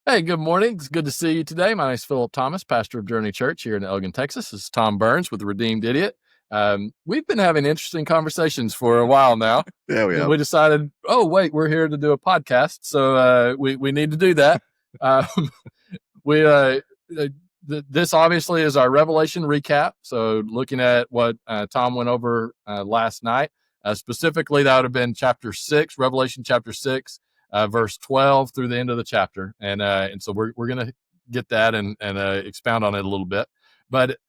Hey, good morning. It's good to see you today. My name is Philip Thomas, pastor of Journey Church here in Elgin, Texas. This is Tom Burns with the Redeemed Idiot. We've been having interesting conversations for a while now. Yeah, we have. We decided, oh, wait, we're here to do a podcast, so we need to do that. This obviously is our Revelation recap. So looking at what Tom went over last night, specifically that would have been chapter 6, Revelation chapter 6. Verse 12 through the end of the chapter. And so we're going to get that and expound on it a little bit. But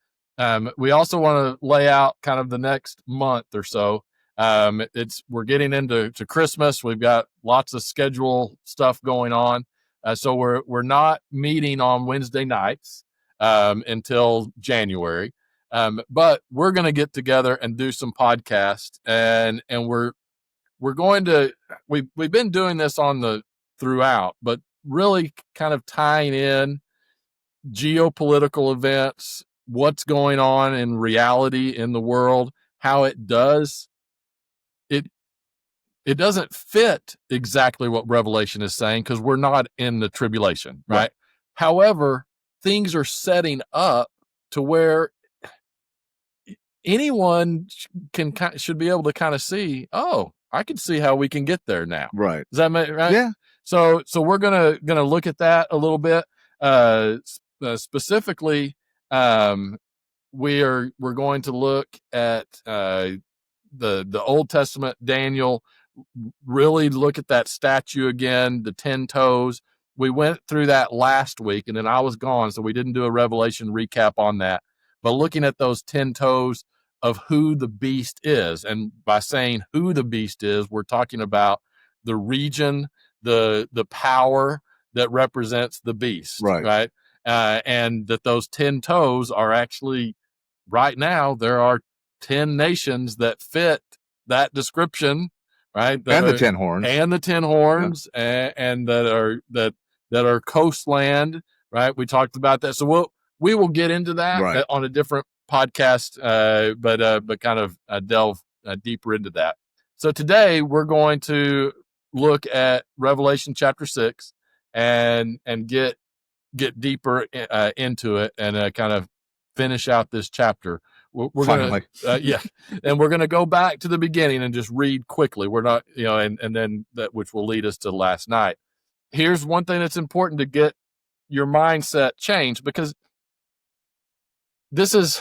we also want to lay out kind of the next month or so. We're getting into Christmas. We've got lots of schedule stuff going on. So we're not meeting on Wednesday nights until January. But we're going to get together and do some podcasts, and we're going to, we've been doing this throughout, but really kind of tying in geopolitical events, what's going on in reality in the world, how it doesn't fit exactly what Revelation is saying because we're not in the tribulation, right? However, things are setting up to where anyone should be able to kind of see, oh, I can see how we can get there now. Right. Does that make right? Yeah. So we're gonna look at that a little bit. Specifically, we're going to look at the Old Testament, Daniel. Really look at that statue again, the 10 toes. We went through that last week, and then I was gone, so we didn't do a Revelation recap on that. But looking at those 10 toes of who the beast is, and by saying who the beast is, we're talking about the region, the power that represents the beast, right? And that those 10 toes are actually, right now, there are 10 nations that fit that description, right? The 10 horns. And the 10 horns, and that are coastland, right? We talked about that. So we will get into that on a different podcast, but kind of delve deeper into that. So today we're going to look at Revelation chapter 6 and get deeper into it and kind of finish out this chapter. We're going to, and we're going to go back to the beginning and just read quickly. We're not, and then that, which will lead us to last night. Here's one thing that's important to get your mindset changed, because this is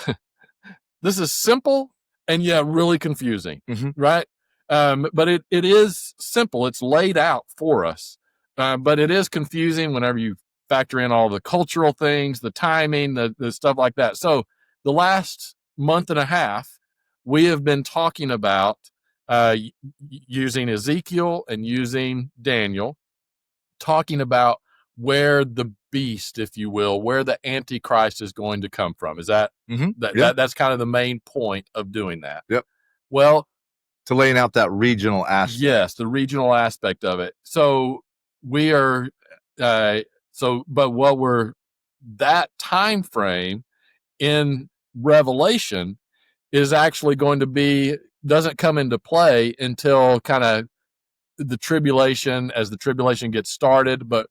simple and yet really confusing, right? But it is simple. It's laid out for us, but it is confusing whenever you factor in all the cultural things, the timing, the stuff like that. So the last month and a half, we have been talking about using Ezekiel and using Daniel, talking about where the beast, if you will, where the Antichrist is going to come from. Is that, that's kind of the main point of doing that? Yep. Well, to laying out that regional aspect. Yes, the regional aspect of it. So we are, that time frame in Revelation is actually going to doesn't come into play until kind of the tribulation, as the tribulation gets started, but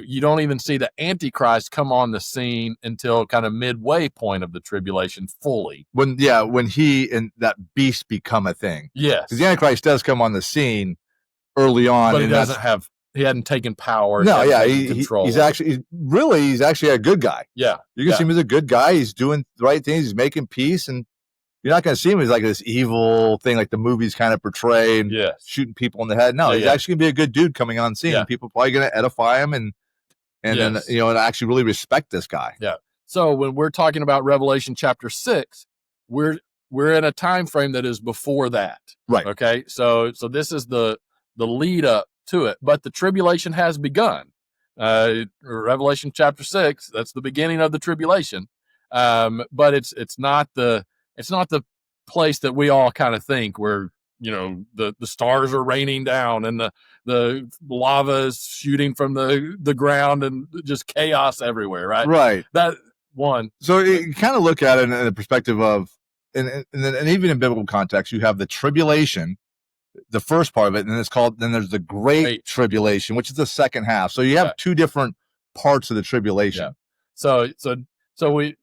you don't even see the Antichrist come on the scene until kind of midway point of the tribulation fully. When he and that beast become a thing. Yes. Because the Antichrist does come on the scene early on. But he hadn't taken power. No, he's actually a good guy. Yeah. You can see him as a good guy. He's doing the right things. He's making peace, and you're not going to see him as like this evil thing like the movies kind of portray and shooting people in the head. No, he's actually going to be a good dude coming on scene. People are probably going to edify him and then, and actually really respect this guy. Yeah. So when we're talking about Revelation chapter 6, we're in a time frame that is before that. Right. Okay. So this is the lead up to it, but the tribulation has begun. Revelation chapter 6, that's the beginning of the tribulation. But it's not the place that we all kind of think where, the stars are raining down and the lava is shooting from the ground and just chaos everywhere. Right. Right. That one. So you kind of look at it in the perspective of, and even in biblical context, you have the tribulation, the first part of it, and then there's the great tribulation, which is the second half. So you have two different parts of the tribulation. So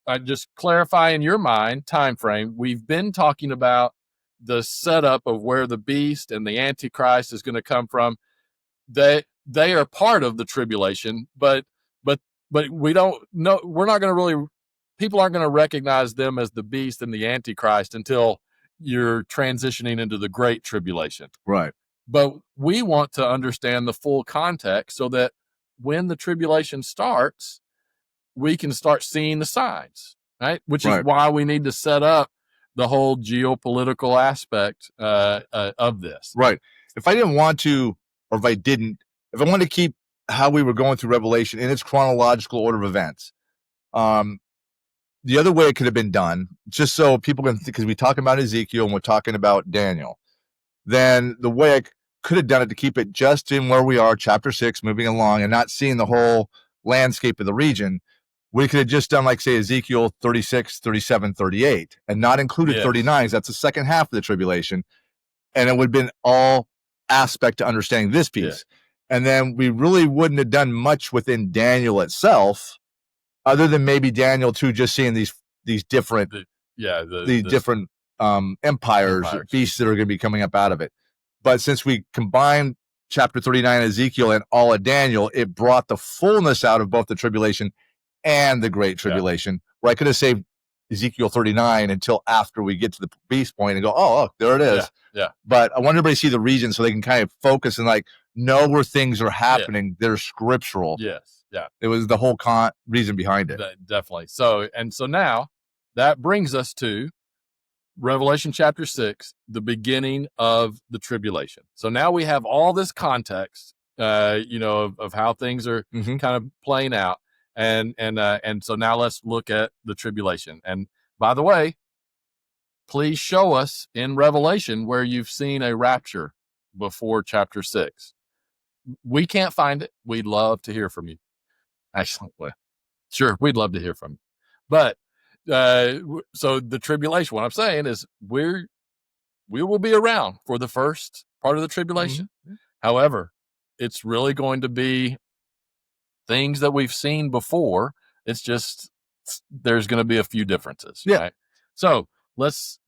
I just clarify in your mind time frame. We've been talking about the setup of where the beast and the Antichrist is going to come from. They are part of the tribulation, but we don't know. We're not going to really. People aren't going to recognize them as the beast and the Antichrist until you're transitioning into the Great Tribulation. Right. But we want to understand the full context so that when the tribulation starts, we can start seeing the signs, right? Which is why we need to set up the whole geopolitical aspect of this. Right. If I didn't want to, or if I wanted to keep how we were going through Revelation in its chronological order of events, the other way it could have been done, just so people can, because we talk about Ezekiel and we're talking about Daniel, then the way I could have done it to keep it just in where we are, chapter 6, moving along and not seeing the whole landscape of the region, we could have just done, like, say, Ezekiel 36, 37, 38, and not included 39. That's the second half of the tribulation. And it would have been all aspect to understanding this piece. Yeah. And then we really wouldn't have done much within Daniel itself, other than maybe Daniel 2, just seeing these different, different empires, beasts that are going to be coming up out of it. But since we combined chapter 39 Ezekiel and all of Daniel, it brought the fullness out of both the tribulation and the Great Tribulation. Where I could have saved Ezekiel 39 until after we get to the beast point and go, oh, look, there it is. Yeah. But I want everybody to see the region so they can kind of focus and know where things are happening. They're scriptural. Yes. Yeah. It was the whole reason behind it. Definitely. So now that brings us to Revelation chapter 6, the beginning of the tribulation. So now we have all this context, of how things are kind of playing out. And so now let's look at the tribulation. And by the way, please show us in Revelation where you've seen a rapture before chapter 6. We can't find it. We'd love to hear from you. Actually, sure, we'd love to hear from you. But so the tribulation, what I'm saying is we will be around for the first part of the tribulation. However, it's really going to be things that we've seen before. It's just there's going to be a few differences. Right? So let's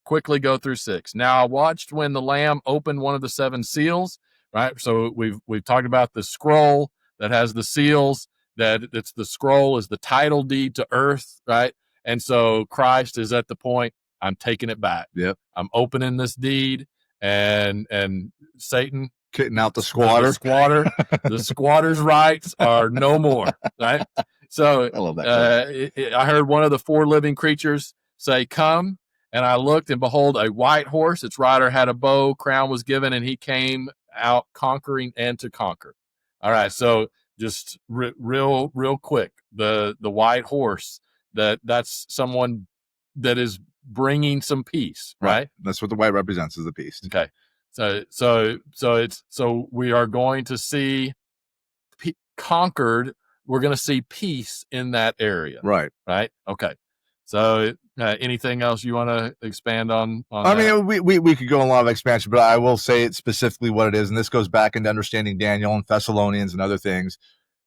quickly go through 6. Now I watched when the Lamb opened one of the 7 seals. Right. So we've talked about the scroll that has the seals. That it's the scroll is the title deed to earth. Right. And so Christ is at the point, I'm taking it back. Yep. I'm opening this deed, and Satan kicking out the squatter. The squatter's rights are no more. Right. So I love that. I heard one of the 4 living creatures say, "Come." And I looked, and behold, a white horse. Its rider had a bow, crown was given, and he came out conquering and to conquer. All right. So just real quick, the white horse, that's someone that is bringing some peace, right? That's what the white represents, is the peace. Okay. So we are going to see conquered. We're going to see peace in that area. Right. Okay. So anything else you want to expand on I mean, we could go a lot of expansion, but I will say it specifically what it is. And this goes back into understanding Daniel and Thessalonians and other things,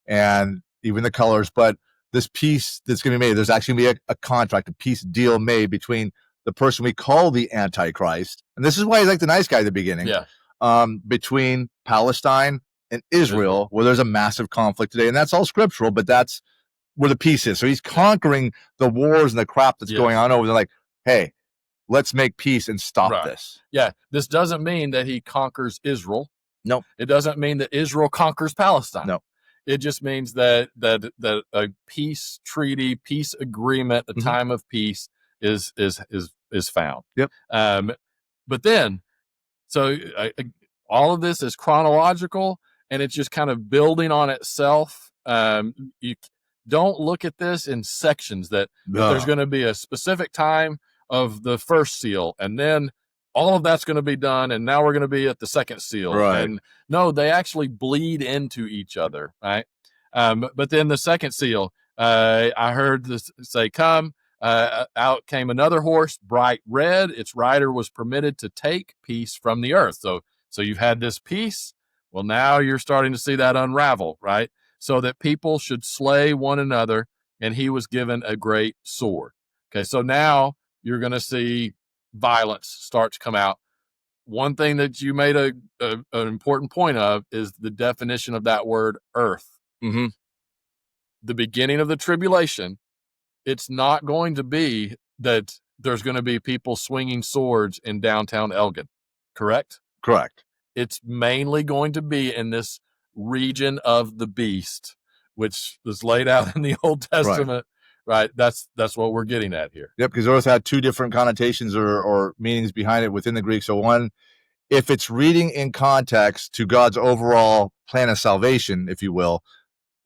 and even the colors. But this peace that's going to be made, there's actually going to be a contract, a peace deal made between the person we call the Antichrist. And this is why he's like the nice guy at the beginning. Yeah. Between Palestine and Israel, where there's a massive conflict today. And that's all scriptural, but that's where the peace is. So he's conquering the wars and the crap that's going on over there. Like, hey, let's make peace and stop this. Yeah. This doesn't mean that he conquers Israel. No. It doesn't mean that Israel conquers Palestine. No. It just means that a peace treaty, peace agreement, a time of peace is found. Yep. But then, so all of this is chronological, and it's just kind of building on itself. You don't look at this in sections that there's going to be a specific time of the first seal, and then all of that's going to be done, and now we're going to be at the second seal. Right. And no, they actually bleed into each other, right? But then the second seal, I heard this say, "Come." Out came another horse, bright red. Its rider was permitted to take peace from the earth. So you've had this peace. Well, now you're starting to see that unravel, right? so that people should slay one another, and he was given a great sword. Okay, so now you're going to see violence start to come out. One thing that you made an important point of is the definition of that word, earth. Mm-hmm. The beginning of the tribulation, it's not going to be that there's going to be people swinging swords in downtown Elgin, correct? Correct. It's mainly going to be in this region of the beast, which is laid out in the Old Testament, right? That's what we're getting at here. Yep, because earth had two different connotations or meanings behind it within the Greek. So one, if it's reading in context to God's overall plan of salvation, if you will,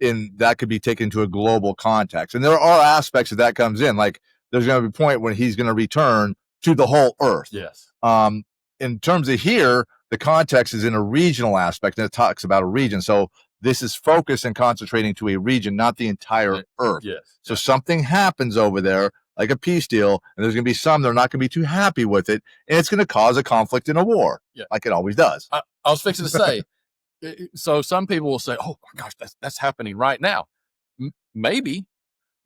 that could be taken to a global context. And there are aspects of that comes in, like there's going to be a point when he's going to return to the whole earth. Yes. In terms of here, the context is in a regional aspect, and it talks about a region. So this is focused and concentrating to a region, not the entire earth. Yes. So something happens over there, like a peace deal, and there's going to be some that are not going to be too happy with it, and it's going to cause a conflict and a war, like it always does. I was fixing to say, so some people will say, oh my gosh, that's happening right now. Maybe,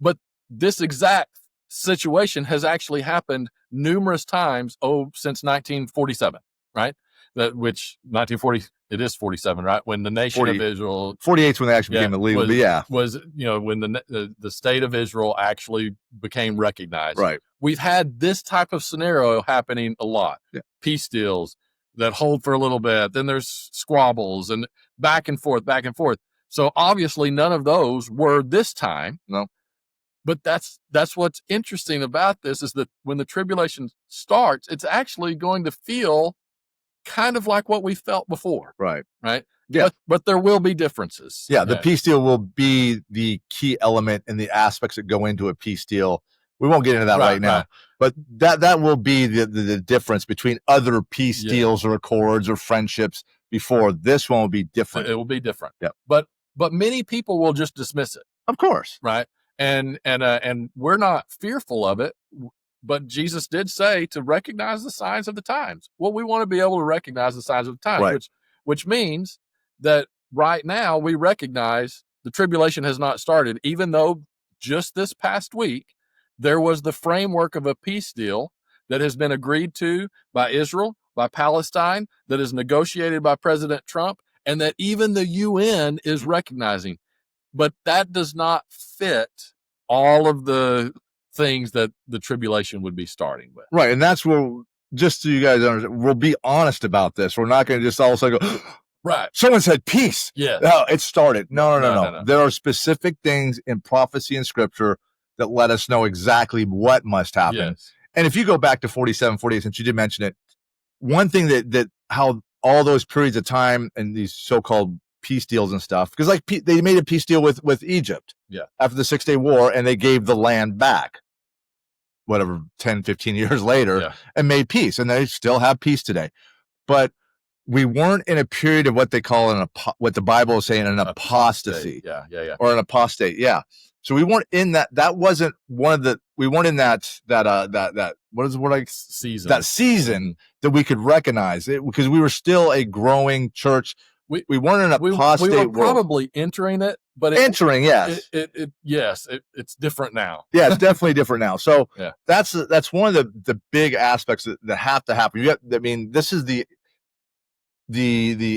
but this exact situation has actually happened numerous times, since 1947, right? Which 1940, it is 47, right? When the nation of Israel, 48 is when they actually became illegal, was when the state of Israel actually became recognized. Right. We've had this type of scenario happening a lot. Yeah. Peace deals that hold for a little bit, then there's squabbles and back and forth. So obviously none of those were this time. No. But that's what's interesting about this, is that when the tribulation starts, it's actually going to feel kind of like what we felt before. Right. Yeah. But there will be differences. Yeah. The peace deal will be the key element in the aspects that go into a peace deal. We won't get into that right now, but that will be the difference between other peace deals or accords or friendships before. This one will be different. It will be different. Yeah. But many people will just dismiss it. Of course. Right. And we're not fearful of it, but Jesus did say to recognize the signs of the times. Well, we want to be able to recognize the signs of the times, which means that right now we recognize the tribulation has not started, even though just this past week, there was the framework of a peace deal that has been agreed to by Israel, by Palestine, that is negotiated by President Trump, and that even the UN is recognizing. But that does not fit all of the things that the tribulation would be starting with. Right. And that's where, just so you guys understand, we'll be honest about this. We're not going to just all of a sudden go, right. Someone said peace. Yeah. No, it started. No. There are specific things in prophecy and scripture that let us know exactly what must happen. Yes. And if you go back to 47, 48, since you did mention it, one thing that how all those periods of time and these so-called peace deals and stuff, because like they made a peace deal with Egypt after the 6 Day War, and they gave the land back, whatever, 10, 15 years later, and made peace. And they still have peace today. But we weren't in a period of what they call what the Bible is saying, an apostasy. Yeah. Or an apostate. Yeah. So we weren't in that. That wasn't one of the. We weren't in that. What is what like season? That season that we could recognize it, because we were still a growing church. We weren't in an apostate. We were world. Probably entering it, but yes, it's different now. Yeah, it's definitely different now. So that's one of the big aspects that have to happen. This is the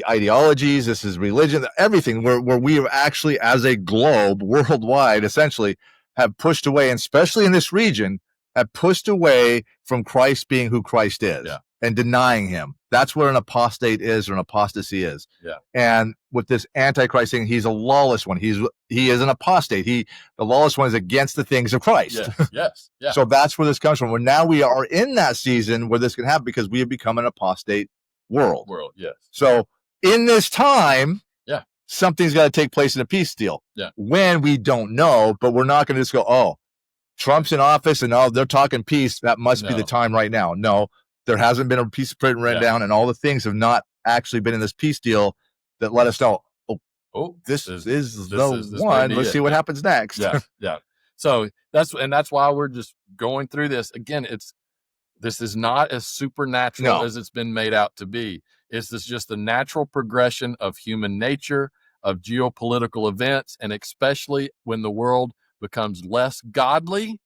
ideologies, this is religion, everything where we have actually, as a globe, worldwide, essentially, have pushed away, and especially in this region, have pushed away from Christ being who Christ is and denying him. That's where an apostate is, or an apostasy is. Yeah. And with this Antichrist thing, he's a lawless one. He is an apostate. The lawless one is against the things of Christ. Yes. Yeah. So that's where this comes from. Where now we are in that season where this can happen, because we have become an apostate world. Yes. So in this time, something's got to take place in a peace deal. Yeah. When, we don't know, but we're not going to just go, oh, Trump's in office and they're talking peace, that must be the time right now. No, there hasn't been a peace agreement written down, and all the things have not actually been in this peace deal that let us know, this is the one. Let's see what happens next. Yeah. So that's why we're just going through this. Again, this is not as supernatural as it's been made out to be. It's just the natural progression of human nature, of geopolitical events, and especially when the world becomes less godly,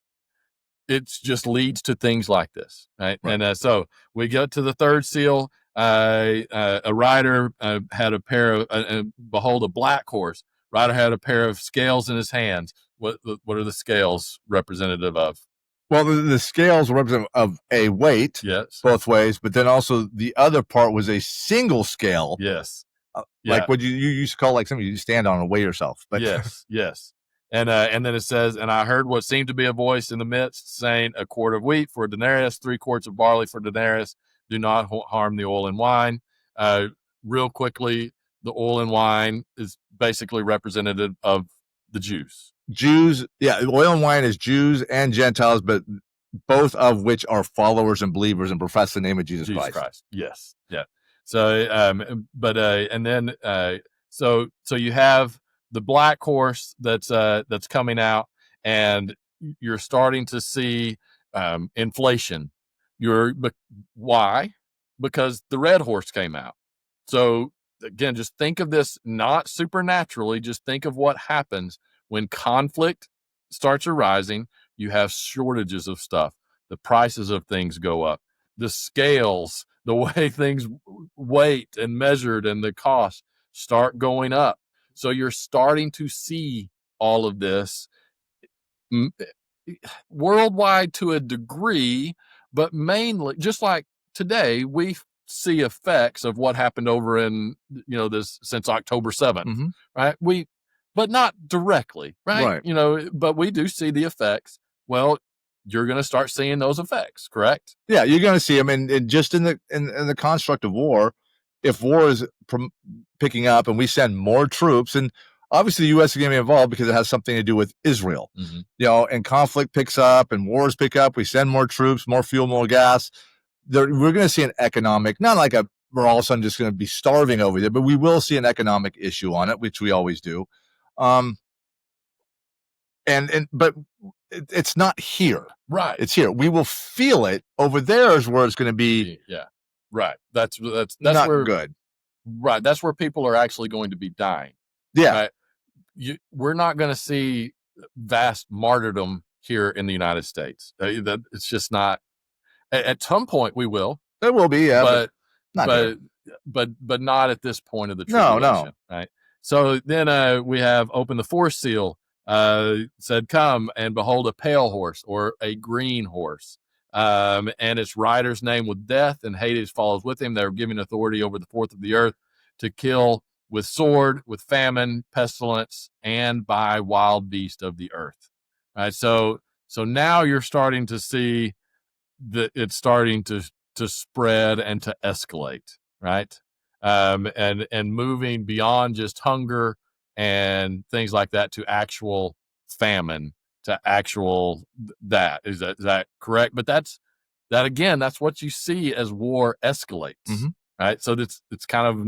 it just leads to things like this, right? And so we go to the third seal. A rider had a pair of, behold, a black horse. Rider had a pair of scales in his hands. What are the scales representative of? Well, the scales represent of a weight, yes, both ways, but then also the other part was a single scale. Yes. Like what you used to call like something you stand on and weigh yourself. But yes. And then it says, and I heard what seemed to be a voice in the midst saying, a quart of wheat for a denarius, 3 quarts of barley for a denarius. Do not harm the oil and wine. Real quickly, the oil and wine is basically representative of the Jews. Oil and wine is Jews and Gentiles, but both of which are followers and believers and profess the name of Jesus Christ. Yes, yeah. So, and then so you have the black horse that's coming out, and you're starting to see inflation. Why? Because the red horse came out. So again, just think of this not supernaturally. Just think of what happens when conflict starts arising. You have shortages of stuff. The prices of things go up. The scales, the way things weight and measured, and the cost start going up. So you're starting to see all of this worldwide to a degree, but mainly just like today, we see effects of what happened over in, this since October 7th, right? But not directly, right? But we do see the effects. Well, you're going to start seeing those effects, correct? Yeah, you're going to see them, and just in the construct of war, if war is picking up and we send more troops, and obviously the U.S. is going to be involved because it has something to do with Israel, and conflict picks up and wars pick up. We send more troops, more fuel, more gas. We're going to see an economic, not like we're all of a sudden just going to be starving over there, but we will see an economic issue on it, which we always do. But it's not here. Right. It's here. We will feel it. Over there is where it's going to be. Yeah. Right. That's not where, good. Right. That's where people are actually going to be dying. Yeah. Right? We're not going to see vast martyrdom here in the United States. It's just not. At some point we will. There will be, yeah. But not at this point of the tribulation. No. Right. So then we have opened the fourth seal. Said, come and behold a pale horse or a green horse. And its rider's name with death, and Hades follows with him. They're giving authority over the fourth of the earth to kill with sword, with famine, pestilence, and by wild beast of the earth. All right. So now you're starting to see that it's starting to spread and to escalate, right? And moving beyond just hunger and things like that to actual famine, to actual that. Is that correct? But that's what you see as war escalates, right? So it's kind of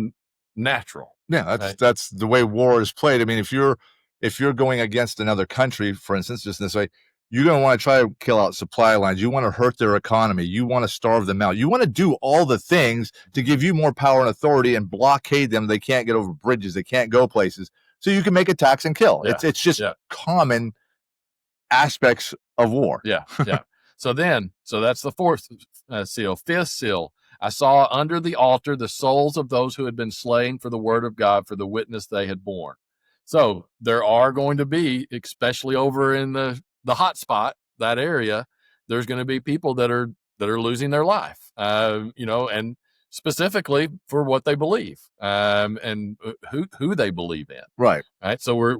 natural. Yeah, that's the way war is played. I mean, if you're going against another country, for instance, just in this way, you're going to want to try to kill out supply lines. You want to hurt their economy. You want to starve them out. You want to do all the things to give you more power and authority and blockade them. They can't get over bridges. They can't go places. So you can make attacks and kill. Yeah. It's just common aspects of war. Yeah. So that's the fourth seal. Fifth seal. I saw under the altar the souls of those who had been slain for the word of God, for the witness they had borne. So there are going to be, especially over in the hot spot, that area, there's going to be people that are losing their life, and specifically for what they believe, and who they believe in. Right. So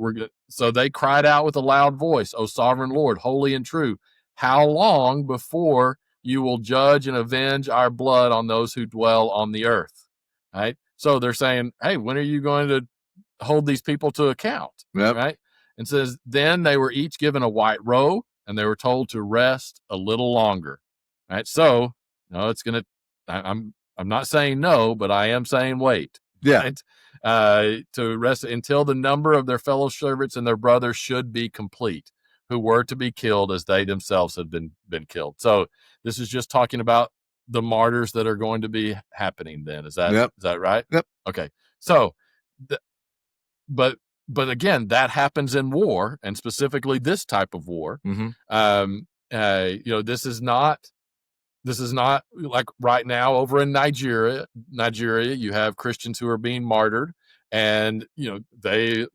so they cried out with a loud voice, O sovereign Lord, holy and true, how long before you will judge and avenge our blood on those who dwell on the earth? Right. So they're saying, hey, when are you going to hold these people to account? Yep. Right. And says, then they were each given a white robe, and they were told to rest a little longer. Right. So it's going to, I'm not saying no, but I am saying wait. Yeah. Right? To rest until the number of their fellow servants and their brothers should be complete, who were to be killed as they themselves had been killed. So this is just talking about the martyrs that are going to be happening then. Is that right? Yep. Okay. So but again, that happens in war, and specifically this type of war. This is not like right now over in Nigeria, you have Christians who are being martyred, and they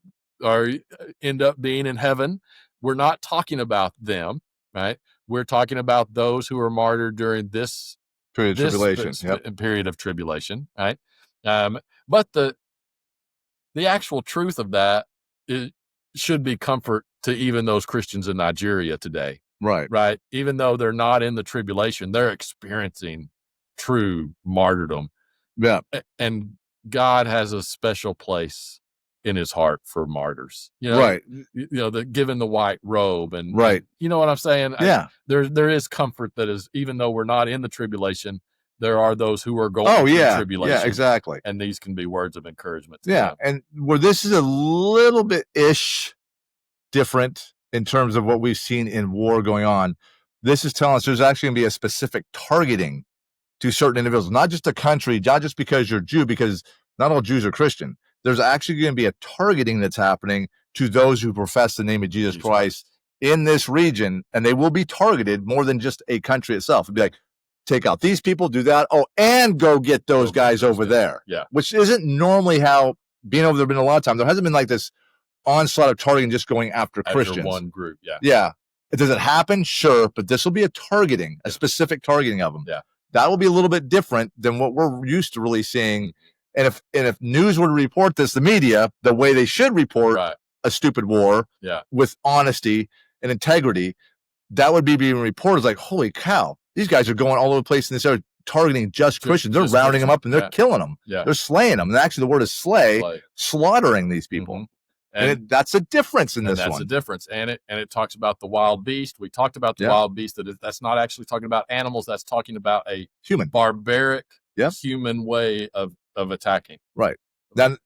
end up being in heaven. We're not talking about them, right? We're talking about those who are martyred during this period of tribulation, right? But the actual truth of that should be comfort to even those Christians in Nigeria today. Right. Even though they're not in the tribulation, they're experiencing true martyrdom. Yeah. And God has a special place in his heart for martyrs. Right. Given the white robe and right. You know what I'm saying? Yeah. There is comfort that is, even though we're not in the tribulation, there are those who are going through tribulation. Yeah, exactly. And these can be words of encouragement. Yeah. And where this is a little bit different in terms of what we've seen in war going on, this is telling us there's actually going to be a specific targeting to certain individuals, not just a country, not just because you're Jew, because not all Jews are Christian. There's actually going to be a targeting that's happening to those who profess the name of Jesus Christ in this region, and they will be targeted more than just a country itself. It'd be like, take out these people, do that, and go get those guys over there. Yeah. Which isn't normally how, being over there been a lot of time. There hasn't been like this onslaught of targeting just going after Christians. One group, yeah. Does it happen? Sure, but this will be a targeting, a specific targeting of them. Yeah, that will be a little bit different than what we're used to really seeing. And if news were to report this, the media, the way they should report a stupid war, with honesty and integrity, that would be being reported like, holy cow, these guys are going all over the place and they start targeting just Christians. They're rounding them up and they're killing them. Yeah. They're slaying them. And actually, the word is slay. Slaughtering these people. And that's a difference in this one. That's a difference. And it talks about the wild beast. We talked about the wild beast. That's not actually talking about animals. That's talking about a human, barbaric, human way of attacking. Right. Then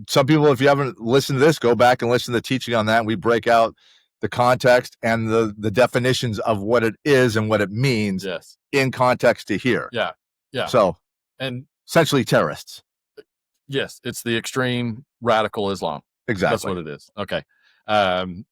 some people, if you haven't listened to this, go back and listen to the teaching on that. We break out the context and the definitions of what it is and what it means in context to here. Yeah. Yeah. So, and essentially terrorists. Yes. It's the extreme radical Islam. Exactly. That's what it is. Okay.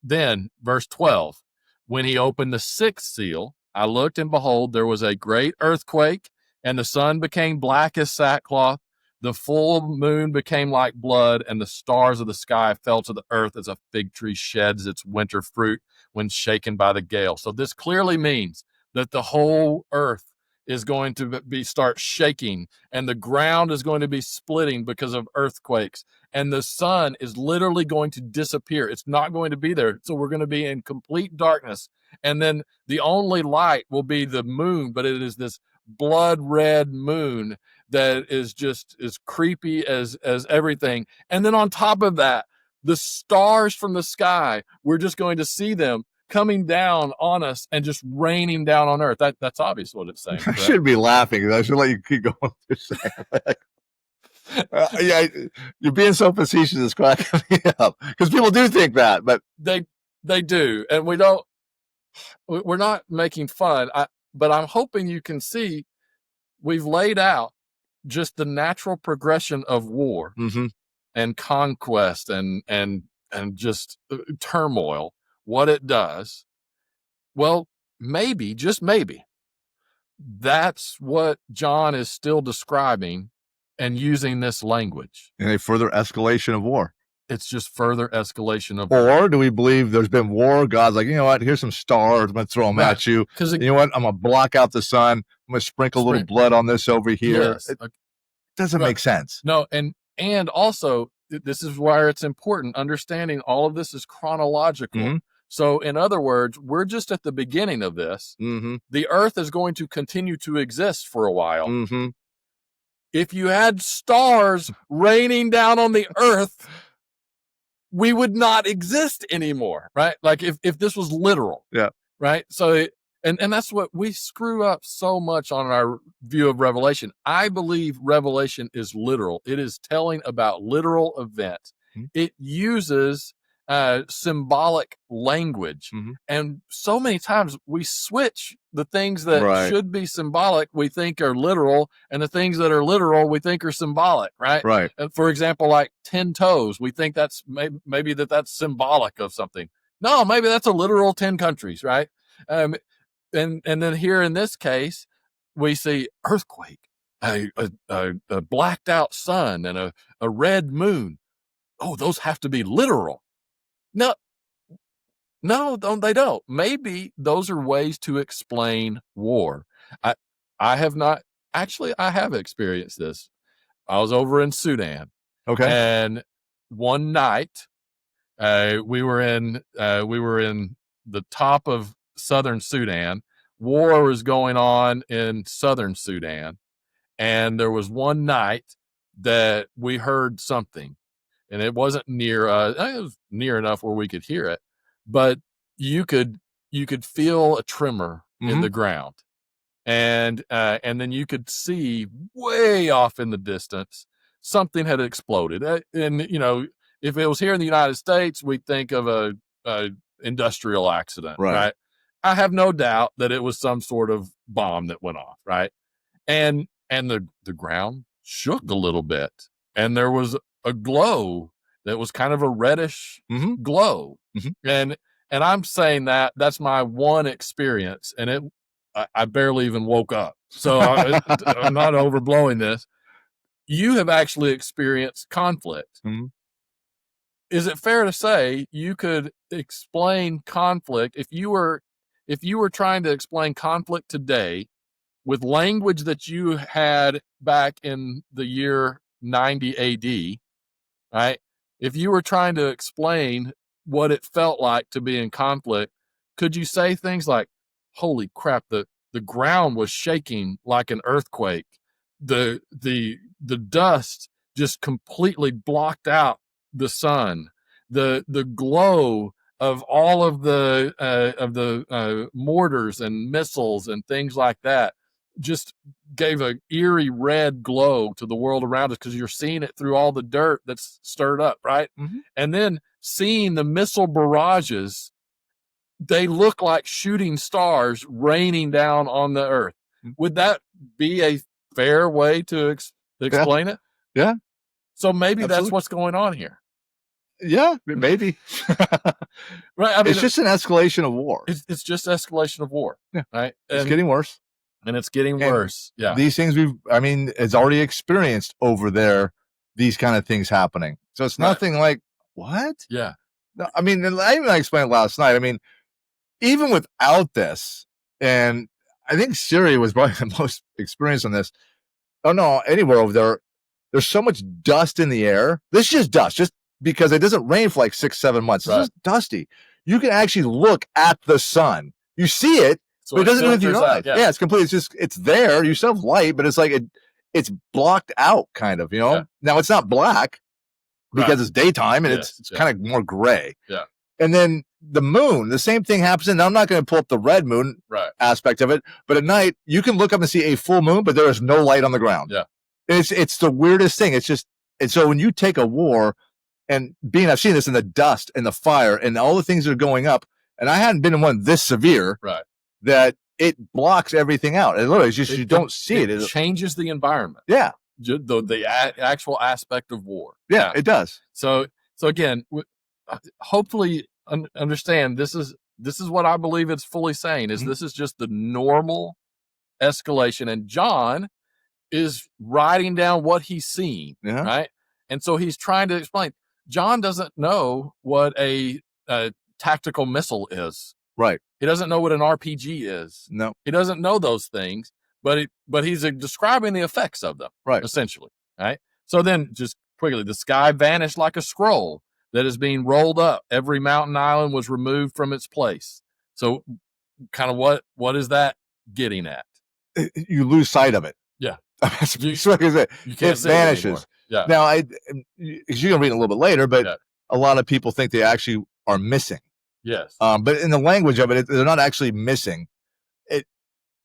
Then verse 12, when he opened the sixth seal, I looked and behold, there was a great earthquake and the sun became black as sackcloth. The full moon became like blood and the stars of the sky fell to the earth as a fig tree sheds its winter fruit when shaken by the gale. So this clearly means that the whole earth is going to start shaking and the ground is going to be splitting because of earthquakes and the sun is literally going to disappear. It's not going to be there. So we're going to be in complete darkness. And then the only light will be the moon, but it is this blood red moon that is just as creepy as everything. And then on top of that, the stars from the sky, we're just going to see them coming down on us and just raining down on earth. That's obvious what it's saying. I should be laughing. I should let you keep going. You're being so facetious. It's cracking me up because people do think that, but they do, and we're not making fun. But I'm hoping you can see we've laid out just the natural progression of war and conquest and just turmoil. What it does, well, maybe, just maybe, that's what John is still describing and using this language. In a further escalation of war. It's just further escalation of war. Or do we believe there's been war? God's like, you know what? Here's some stars. I'm going to throw them at you. You know what? I'm going to block out the sun. I'm going to sprinkle a little blood on this over here. Yes. It doesn't make sense. No, and also, this is where it's important. Understanding all of this is chronological. So, in other words, we're just at the beginning of this. The earth is going to continue to exist for a while. If you had stars raining down on the earth, we would not exist anymore, right? Like if this was literal. Yeah. Right. So, and that's what we screw up so much on our view of Revelation. I believe Revelation is literal. It is telling about literal events. It uses symbolic language. And so many times we switch the things that should be symbolic, we think are literal, and the things that are literal, we think are symbolic, right? Right. For example, like 10 toes, we think that's maybe that's symbolic of something. No, maybe that's a literal 10 countries, right? And then here in this case, we see earthquake, a blacked out sun, and a red moon. Oh, those have to be literal. No, they don't. Maybe those are ways to explain war. I have not actually. I have experienced this. I was over in Sudan. Okay. And one night, we were in the top of southern Sudan. War was going on in southern Sudan, and there was one night that we heard something. And it wasn't near it was near enough where we could hear it, but you could feel a tremor in the ground. And then you could see way off in the distance something had exploded. And you know, if it was here in the United States, we'd think of a industrial accident, right? I have no doubt that it was some sort of bomb that went off, right? And the ground shook a little bit, and there was a glow that was kind of a reddish glow. And I'm saying that's my one experience, and I barely even woke up. So I'm not overblowing this. You have actually experienced conflict. Is it fair to say you could explain conflict if you were trying to explain conflict today with language that you had back in the year 90 AD, right? If you were trying to explain what it felt like to be in conflict, could you say things like, holy crap, the ground was shaking like an earthquake. The dust just completely blocked out the sun. The glow of all of the mortars and missiles and things like that just gave a eerie red glow to the world around us because you're seeing it through all the dirt that's stirred up, right? And then seeing the missile barrages, they look like shooting stars raining down on the earth. Would that be a fair way to explain it? Yeah. So maybe that's what's going on here. Yeah, maybe. Right. I mean, it's just an escalation of war. It's just escalation of war. Yeah. Right. It's getting worse. And it's getting worse. Yeah. These things it's already experienced over there, these kind of things happening. So it's nothing like, what? Yeah. No, I mean, I explained last night. I mean, even without this, and I think Syria was probably the most experienced on this. Oh, no, anywhere over there, there's so much dust in the air. This is just dust, just because it doesn't rain for like 6-7 months. It's just dusty. You can actually look at the sun. You see it, so but it doesn't do anything. Yeah, it's complete. It's there. You still have light, but it's like it's blocked out, kind of. You know. Yeah. Now it's not black because it's daytime and it's kind of more gray. Yeah. And then the moon, the same thing happens. And I'm not going to pull up the red moon aspect of it, but at night you can look up and see a full moon, but there is no light on the ground. Yeah. It's the weirdest thing. It's just, and so when you take a war and I've seen this in the dust and the fire and all the things that are going up, and I hadn't been in one this severe, that it blocks everything out. And literally, it's just, you don't see it. It changes the environment. Yeah. The actual aspect of war. Yeah, it does. So again, hopefully understand this is what I believe it's fully saying is this is just the normal escalation. And John is writing down what he's seen, right? And so he's trying to explain. John doesn't know what a tactical missile is. Right. He doesn't know what an RPG is. No. He doesn't know those things, but he's describing the effects of them, essentially, right? So then just quickly, the sky vanished like a scroll that is being rolled up. Every mountain island was removed from its place. So kind of what is that getting at? You lose sight of it. Yeah. You can't it vanishes. Yeah. Now, you're going to read it a little bit later, but a lot of people think they actually are missing. Yes. But in the language of it, they're not actually missing. You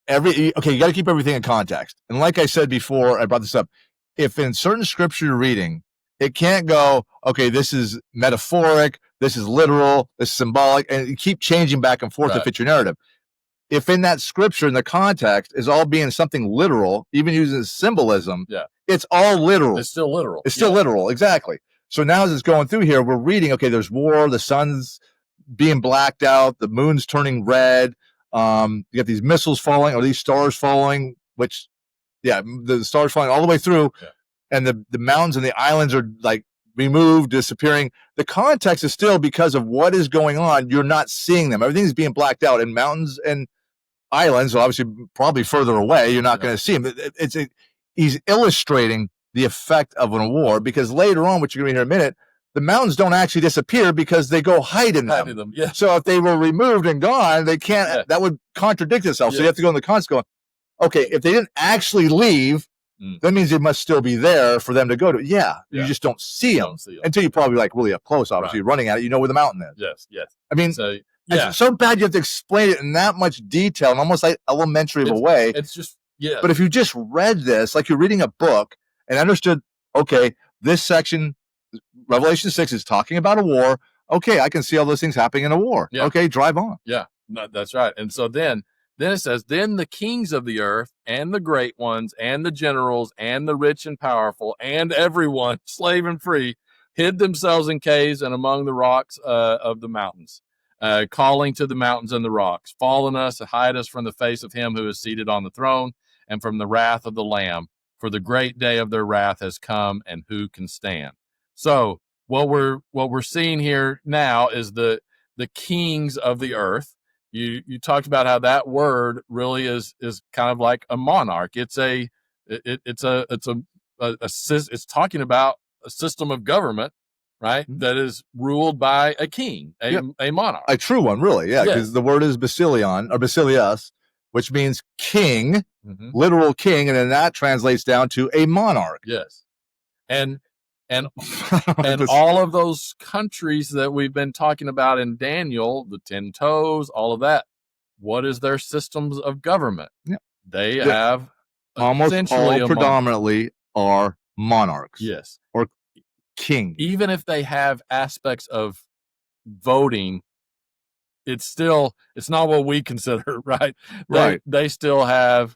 got to keep everything in context. And like I said before, I brought this up. If in certain scripture you're reading, it can't go, okay, this is metaphoric, this is literal, this is symbolic, and you keep changing back and forth to fit your narrative. If in that scripture, in the context, is all being something literal, even using symbolism, it's all literal. It's still literal. It's still literal, exactly. So now as it's going through here, we're reading, okay, there's war, the sun's being blacked out, the moon's turning red, you got these missiles falling, or these stars falling, which, the stars falling all the way through, and the mountains and the islands are like removed, disappearing. The context is still because of what is going on. You're not seeing them. Everything's being blacked out, and mountains and islands, so obviously probably further away, you're not going to see him. He's illustrating the effect of a war, because later on, what you're going to hear in a minute, the mountains don't actually disappear because they go hide in them. So if they were removed and gone, they can't. That would contradict itself. So you have to go in the context going, okay, if they didn't actually leave, that means they must still be there for them to go to. You just don't see them until you probably like really up close. Obviously, you're running at it, you know where the mountain is. Yes. I mean, it's so bad you have to explain it in that much detail and almost like elementary of a way. It's just, But if you just read this, like you're reading a book and understood, okay, this section, Revelation 6 is talking about a war. Okay, I can see all those things happening in a war. Okay, drive on. That's right. And so then it says, then the kings of the earth and the great ones and the generals and the rich and powerful and everyone, slave and free, hid themselves in caves and among the rocks of the mountains. Calling to the mountains and the rocks, fall on us and hide us from the face of him who is seated on the throne and from the wrath of the Lamb. For the great day of their wrath has come, and who can stand? So what we're seeing here now is the kings of the earth. You talked about how that word really is kind of like a monarch. It's talking about a system of government, right? That is ruled by a king, a monarch. A true one, really, because the word is basilion, or basilius, which means king, literal king, and then that translates down to a monarch. Yes. And all of those countries that we've been talking about in Daniel, the 10 toes, all of that, what is their systems of government? They have almost all predominantly are monarchs. Yes. Or king. Even if they have aspects of voting, it's not what we consider, right? They still have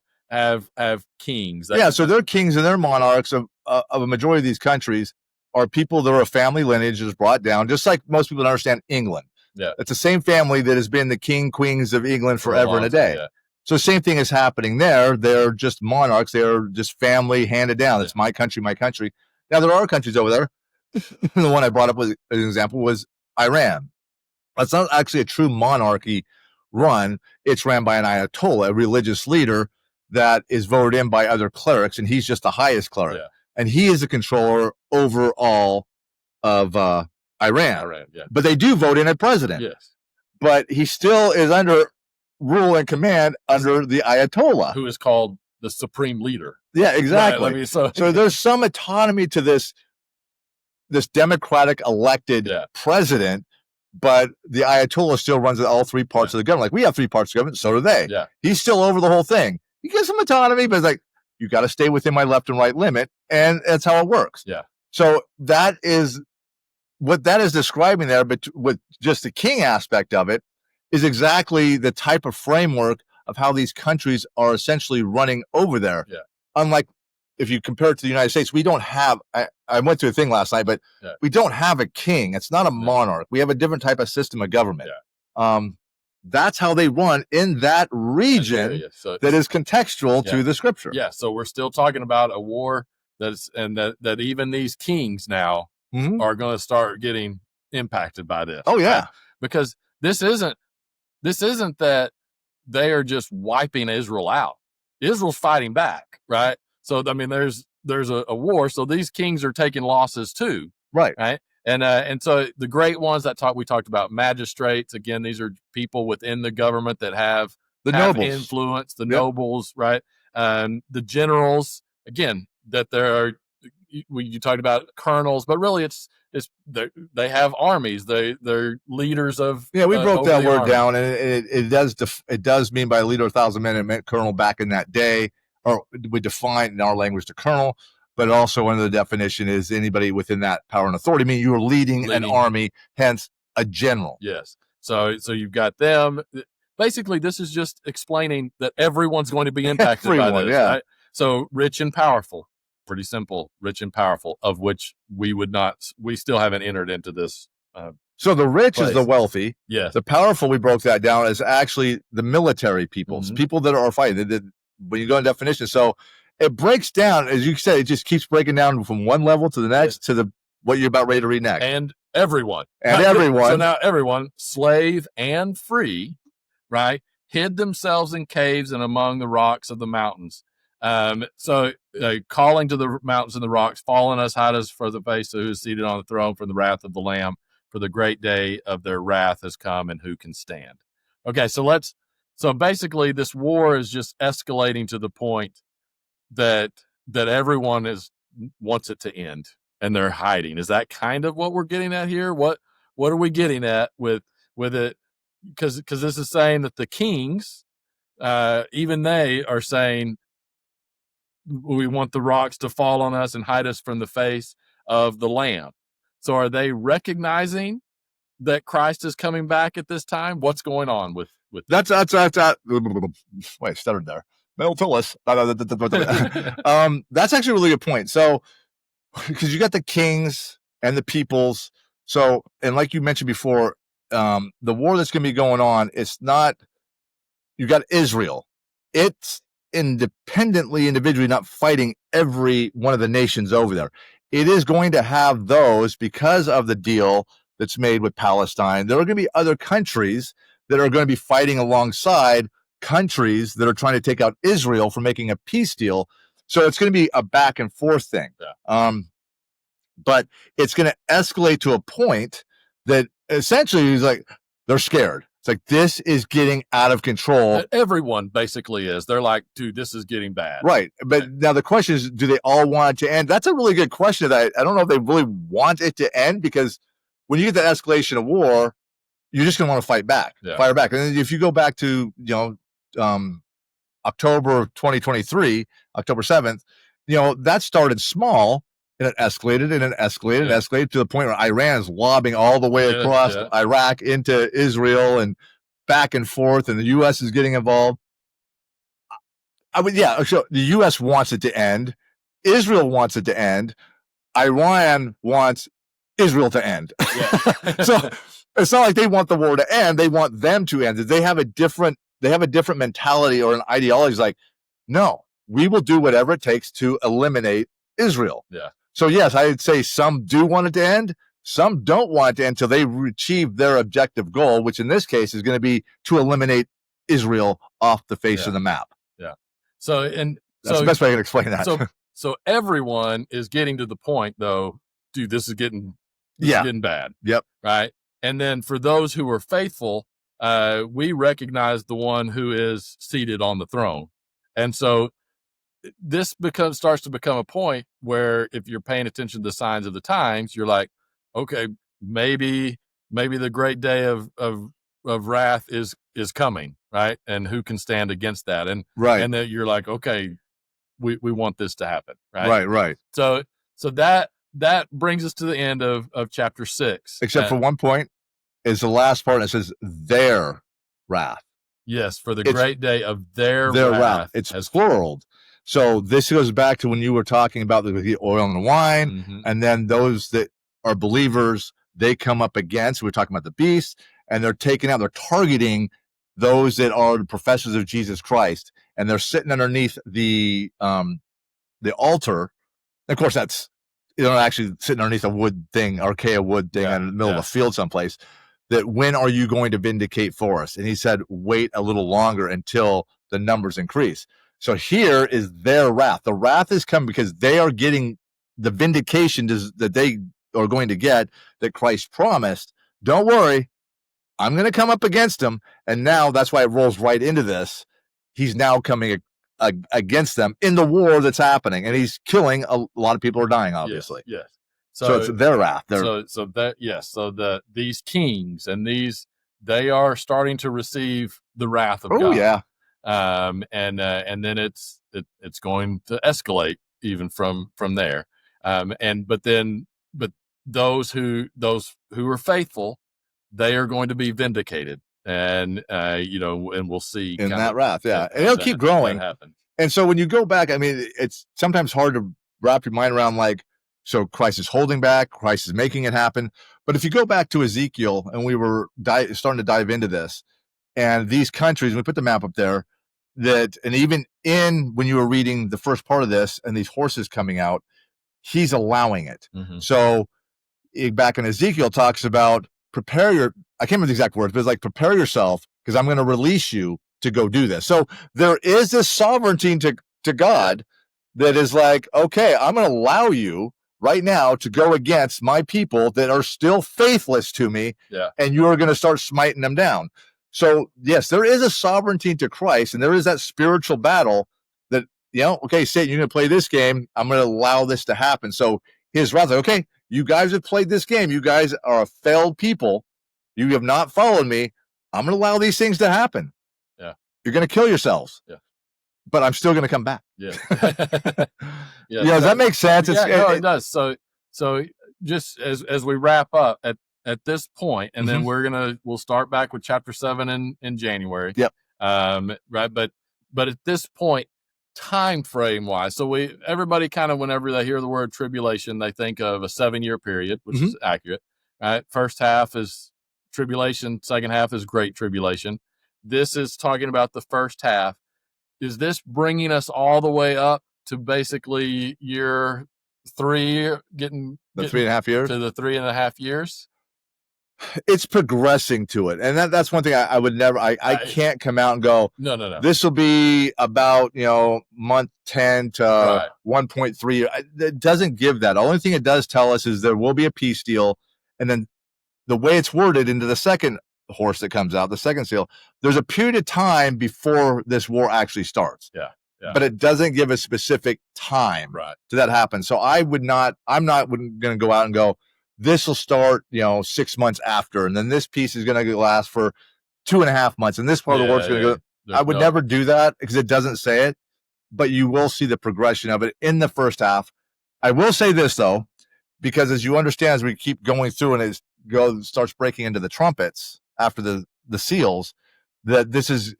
kings. So they're kings and they're monarchs of a majority of these countries are people that are a family lineage that is brought down, just like most people understand England. It's the same family that has been the king, queens of England forever and a day. So the same thing is happening there. They're just monarchs. They're just family handed down. It's my country, my country. Now, there are countries over there. The one I brought up as an example was Iran. That's not actually a true monarchy run. It's ran by an Ayatollah, a religious leader that is voted in by other clerics, and he's just the highest cleric. And he is the controller over all of Iran. But they do vote in a president. But he still is under rule and command under the Ayatollah, who is called the supreme leader. Exactly. So there's some autonomy to this democratic elected president, but the Ayatollah still runs all three parts of the government. Like we have three parts of government, so do they. He's still over the whole thing. He gives some autonomy, but it's like, you got to stay within my left and right limit, and that's how it works. So that is what that is describing there, but with just the king aspect of it, is exactly the type of framework of how these countries are essentially running over there. Unlike if you compare it to the United States, we don't have, I went to a thing last night, but we don't have a king. It's not a monarch. We have a different type of system of government. That's how they run in that region that is contextual to the scripture. So we're still talking about a war that even these kings now are going to start getting impacted by this. Right? Because this isn't that they are just wiping Israel out. Israel's fighting back, right? So I mean, there's a war. So these kings are taking losses too, right? And so the great ones we talked about magistrates. Again, these are people within the government that have nobles. Influence, the nobles, right? The generals, again, that there are, you talked about colonels, but really it's they have armies. They're leaders of. We broke that word down, and it does mean by a leader of 1,000 men. It meant colonel back in that day, or we define in our language the colonel. But also under the definition is anybody within that power and authority. I mean, you are leading an army, hence a general. Yes. So you've got them. Basically, this is just explaining that everyone's going to be impacted by this, right? So rich and powerful, pretty simple, rich and powerful, of which we still haven't entered into this. So the rich is the wealthy. Yes. The powerful, we broke that down, as actually the military peoples, people that are fighting. When you go in definition, so it breaks down, as you said, it just keeps breaking down from one level to the next to what you're about ready to read next. And everyone. So now everyone, slave and free, right, hid themselves in caves and among the rocks of the mountains. Calling to the mountains and the rocks, fall on us, hide us for the face of who is seated on the throne, from the wrath of the Lamb, for the great day of their wrath has come, and who can stand? Okay, so basically this war is just escalating to the point that everyone wants it to end, and they're hiding. Is that kind of what we're getting at here? What are we getting at with it? Because this is saying that the kings, even they are saying, we want the rocks to fall on us and hide us from the face of the Lamb. So are they recognizing that Christ is coming back at this time? What's going on with that's wait, stuttered there. Mel, tell us. That's actually a really good point. So, because you got the kings and the peoples. So, and like you mentioned before, the war that's going to be going on, it's not, you got Israel. It's individually not fighting every one of the nations over there. It is going to have those, because of the deal that's made with Palestine. There are going to be other countries that are going to be fighting alongside countries that are trying to take out Israel for making a peace deal. So it's going to be a back and forth thing. Yeah. But it's going to escalate to a point that essentially is like, they're scared. It's like, this is getting out of control. Everyone basically is. They're like, dude, this is getting bad. Right. But now the question is, do they all want it to end? That's a really good question. I don't know if they really want it to end, because when you get the escalation of war, you're just going to want to fight back, fire back. And if you go back to, October of 2023, October 7th, that started small, and it escalated and it escalated and escalated to the point where Iran is lobbing all the way across Iraq into Israel and back and forth, and the U.S. is getting involved. So the U.S. wants it to end. Israel wants it to end. Iran wants Israel to end. Yeah. So it's not like they want the war to end. They want them to end. They have a different mentality or an ideology. It's like, no, we will do whatever it takes to eliminate Israel. Yeah. So yes, I'd say some do want it to end. Some don't want it to end until they achieve their objective goal, which in this case is going to be to eliminate Israel off the face of the map. Yeah. So that's the best way I can explain that. So everyone is getting to the point, though, dude, this is getting bad. Yep. Right. And then for those who are faithful, we recognize the one who is seated on the throne. And so this starts to become a point where, if you're paying attention to the signs of the times, you're like, okay, maybe the great day of wrath is coming, right? And who can stand against that? And and that you're like, okay, we want this to happen, right? Right. So that brings us to the end of chapter 6. Except for one point, is the last part, and it says their wrath. Yes, for the great day of their wrath. It's plural. So this goes back to when you were talking about the oil and the wine, and then those that are believers, they come up against, we're talking about the beast, and they're targeting those that are the professors of Jesus Christ, and they're sitting underneath the altar. Of course, that's, actually sitting underneath a wood thing, archaea wood thing in the middle of a field someplace. That, when are you going to vindicate for us? And he said, wait a little longer until the numbers increase. So here is their wrath. The wrath is coming because they are getting the vindication that they are going to get that Christ promised. Don't worry, I'm going to come up against them. And now that's why it rolls right into this. He's now coming against them in the war that's happening, and he's killing a lot of people are dying, obviously. Yes. So it's their wrath. These kings and they are starting to receive the wrath of God. Oh yeah. And then it's going to escalate even from there. But those who are faithful, they are going to be vindicated, and and we'll see in that wrath. Yeah, and it'll keep growing. And so when you go back, I mean, it's sometimes hard to wrap your mind around, like, so Christ is holding back, Christ is making it happen. But if you go back to Ezekiel, and we were starting to dive into this, and these countries, we put the map up there, and even when you were reading the first part of this, and these horses coming out, he's allowing it. Mm-hmm. So back in Ezekiel talks about I can't remember the exact words, but it's like, prepare yourself, because I'm going to release you to go do this. So there is this sovereignty to God that is like, okay, I'm going to allow you right now to go against my people that are still faithless to me, and you are going to start smiting them down. So yes, there is a sovereignty to Christ, and there is that spiritual battle that, okay, Satan, you're going to play this game. I'm going to allow this to happen. So his wrath, okay, you guys have played this game. You guys are a failed people. You have not followed me. I'm going to allow these things to happen. Yeah. You're going to kill yourselves. Yeah. But I'm still going to come back. Yeah. Yeah. Does that make sense? It does. So just as we wrap up at this point, and then we'll start back with chapter 7 in January. Yep. Right. But at this point, time frame wise, so everybody kind of, whenever they hear the word tribulation, they think of a 7-year period, which is accurate. Right. First half is tribulation. Second half is great tribulation. This is talking about the first half. Is this bringing us all the way up to basically year 3, getting 3.5 years to the 3.5 years? It's progressing to it, and that's one thing I would never. I can't come out and go, no. This will be about month 10 to 1.3. It doesn't give that. The only thing it does tell us is there will be a peace deal, and then the way it's worded into the second horse that comes out, the second seal, there's a period of time before this war actually starts. Yeah. But it doesn't give a specific time to that happen. So I'm not going to go out and go, this will start, 6 months after, and then this piece is going to last for 2.5 months, and this part of the work's going to go. I would never do that, because it doesn't say it, but you will see the progression of it in the first half. I will say this though, because as you understand, as we keep going through and it starts breaking into the trumpets after the seals, that this is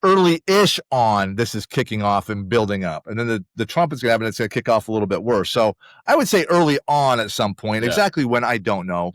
early-ish on, this is kicking off and building up, and then the trumpet's gonna happen. It's gonna kick off a little bit worse. So I would say early on at some point. Exactly when, I don't know.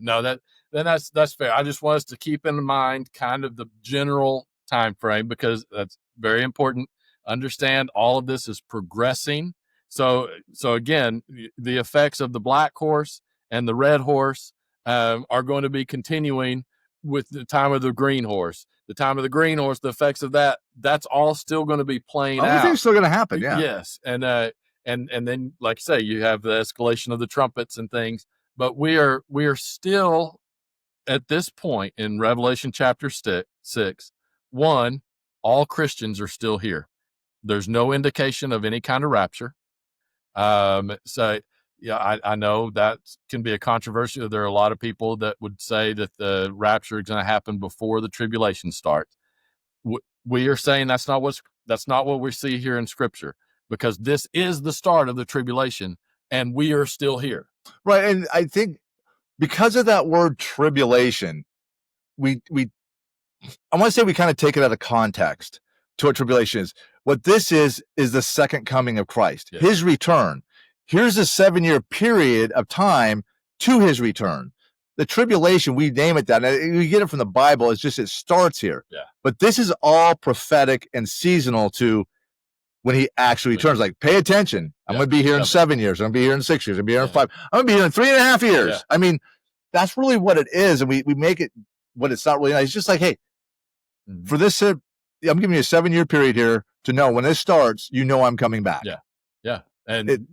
No, that's fair. I just want us to keep in mind kind of the general time frame, because that's very important. Understand all of this is progressing. So again, the effects of the black horse and the red horse are going to be continuing with the time of the green horse. The time of the green horse, the effects of that's all still going to be playing out. Everything's still going to happen, yeah. Yes, and then, like I say, you have the escalation of the trumpets and things. But we are still at this point in Revelation chapter 6. One, all Christians are still here. There's no indication of any kind of rapture. So yeah, I know that can be a controversial. There are a lot of people that would say that the rapture is going to happen before the tribulation starts. We are saying that's not what we see here in Scripture, because this is the start of the tribulation, and we are still here. Right, and I think because of that word tribulation, I want to say we kind of take it out of context to what tribulation is. What this is the second coming of Christ, his return. Here's a 7-year period of time to his return. The tribulation, we name it that. And we get it from the Bible. It's just, it starts here. Yeah. But this is all prophetic and seasonal to when he actually returns. Like, pay attention. I'm going to be here in 7 years. I'm going to be here in 6 years. I'm going to be here in 5. I'm going to be here in 3.5 years. Yeah. I mean, that's really what it is. And we make it what it's not really. It's just like, hey, for this, I'm giving you a 7-year period here to know when this starts, I'm coming back. Yeah. Yeah. And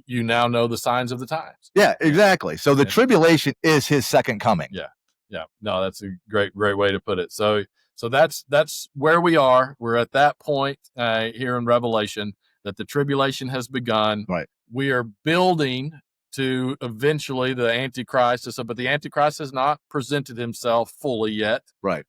you now know the signs of the times. Yeah, exactly. So the tribulation is his second coming. Yeah. Yeah. No, that's a great way to put it. So that's where we are. We're at that point here in Revelation, that the tribulation has begun. Right. We are building to eventually the Antichrist, but the Antichrist has not presented himself fully yet. Right.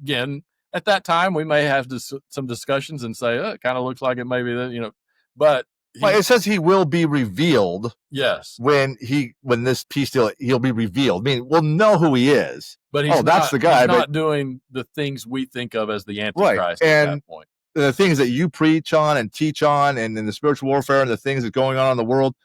Again, at that time, we may have some discussions and say, it kind of looks like it may be that, but Well, it says he will be revealed. Yes. When this peace deal, he'll be revealed. I mean, we'll know who he is. But that's the guy. He's not doing the things we think of as the Antichrist at that point. The things that you preach on and teach on, and in the spiritual warfare and the things that's going on in the world,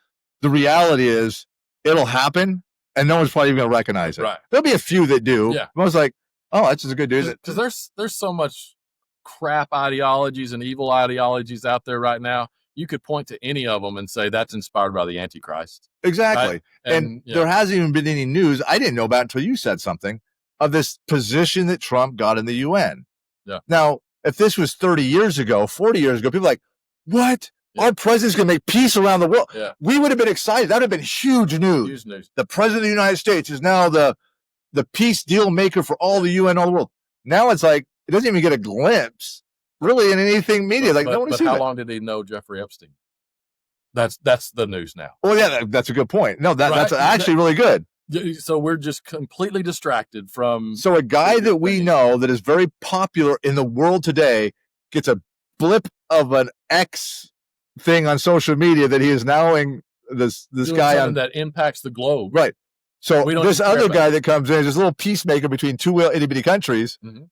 the reality is it'll happen, and no one's probably even going to recognize it. Right. There'll be a few that do. Yeah. Most like, oh, that's just a good dude. Because there's so much crap ideologies and evil ideologies out there right now. You could point to any of them and say that's inspired by the Antichrist. Exactly. Right? And there hasn't even been any news I didn't know about until you said something of this position that Trump got in the UN. Yeah. Now, if this was 30 years ago, 40 years ago, people are like, what? Yeah. Our president's going to make peace around the world. Yeah. We would have been excited. That would have been huge news. Huge news. The president of the United States is now the peace deal maker for all the UN, all the world. Now it's like, it doesn't even get a glimpse really in anything media. But how long did he know Jeffrey Epstein? That's the news now. Well, yeah, that's a good point. No, that's actually really good. So we're just completely distracted from. So a guy that we know that is very popular in the world today gets a blip of an X thing on social media that he is now in this guy on that impacts the globe. Right. So this other guy that comes in is this little peacemaker between two itty bitty countries. Mm-hmm.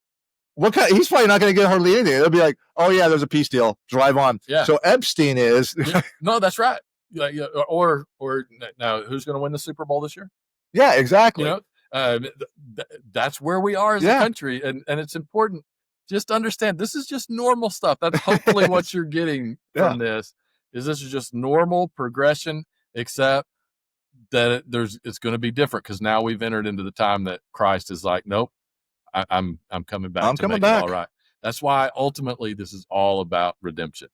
He's probably not going to get hardly anything. They'll be like, oh yeah, there's a peace deal. Drive on. Yeah. So Epstein is. No, that's right. Or now who's going to win the Super Bowl this year? Yeah, exactly. That's where we are as a country. And it's important just to understand this is just normal stuff. That's hopefully what you're getting from this is just normal progression, except that it's going to be different because now we've entered into the time that Christ is like, nope. I'm coming back. I'm coming back. All right. That's why ultimately this is all about redemption.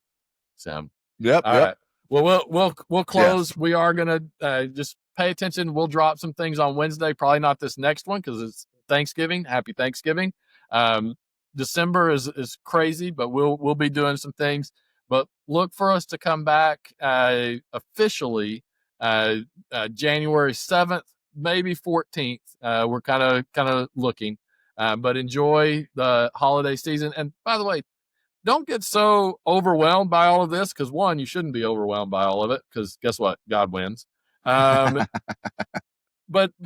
Sam. Yep. All right. Well, we'll close. Yes. We are gonna just pay attention. We'll drop some things on Wednesday. Probably not this next one because it's Thanksgiving. Happy Thanksgiving. December is crazy, but we'll be doing some things. But look for us to come back officially January 7th, maybe 14th. We're kind of looking. But enjoy the holiday season. And by the way, don't get so overwhelmed by all of this because, one, you shouldn't be overwhelmed by all of it because guess what? God wins. But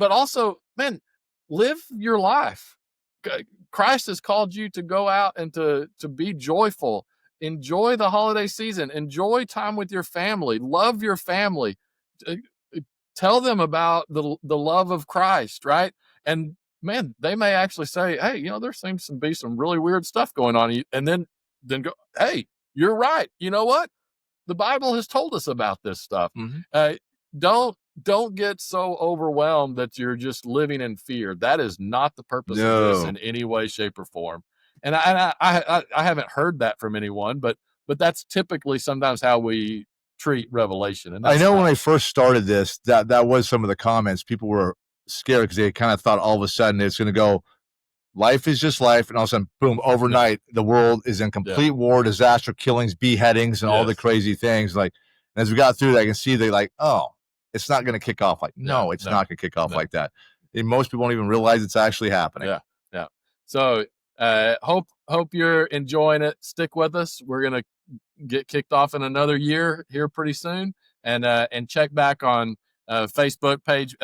also, man, live your life. Christ has called you to go out and to be joyful. Enjoy the holiday season. Enjoy time with your family. Love your family. Tell them about the love of Christ, right? And man, they may actually say, hey, there seems to be some really weird stuff going on. And then go, hey, you're right. You know what? The Bible has told us about this stuff. Mm-hmm. Don't get so overwhelmed that you're just living in fear. That is not the purpose of this in any way, shape, or form. And I haven't heard that from anyone, but that's typically sometimes how we treat Revelation. And I know when I first started this, that was some of the comments. People were scared because they kind of thought all of a sudden it's going to go, life is just life, and all of a sudden, boom, overnight, the world is in complete war, disaster, killings, beheadings, and all the crazy things. Like, and as we got through that, I can see they like, oh, it's not going to kick off like, no, it's not going to kick off like that. And most people don't even realize it's actually happening. Yeah. So hope you're enjoying it. Stick with us. We're going to get kicked off in another year here pretty soon, and check back on Facebook page.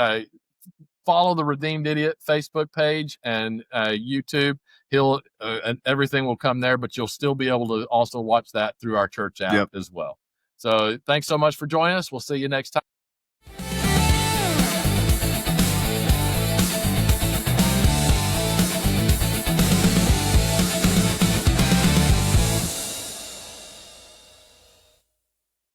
Follow the Redeemed Idiot Facebook page and YouTube. And everything will come there, but you'll still be able to also watch that through our church app as well. So thanks so much for joining us. We'll see you next time.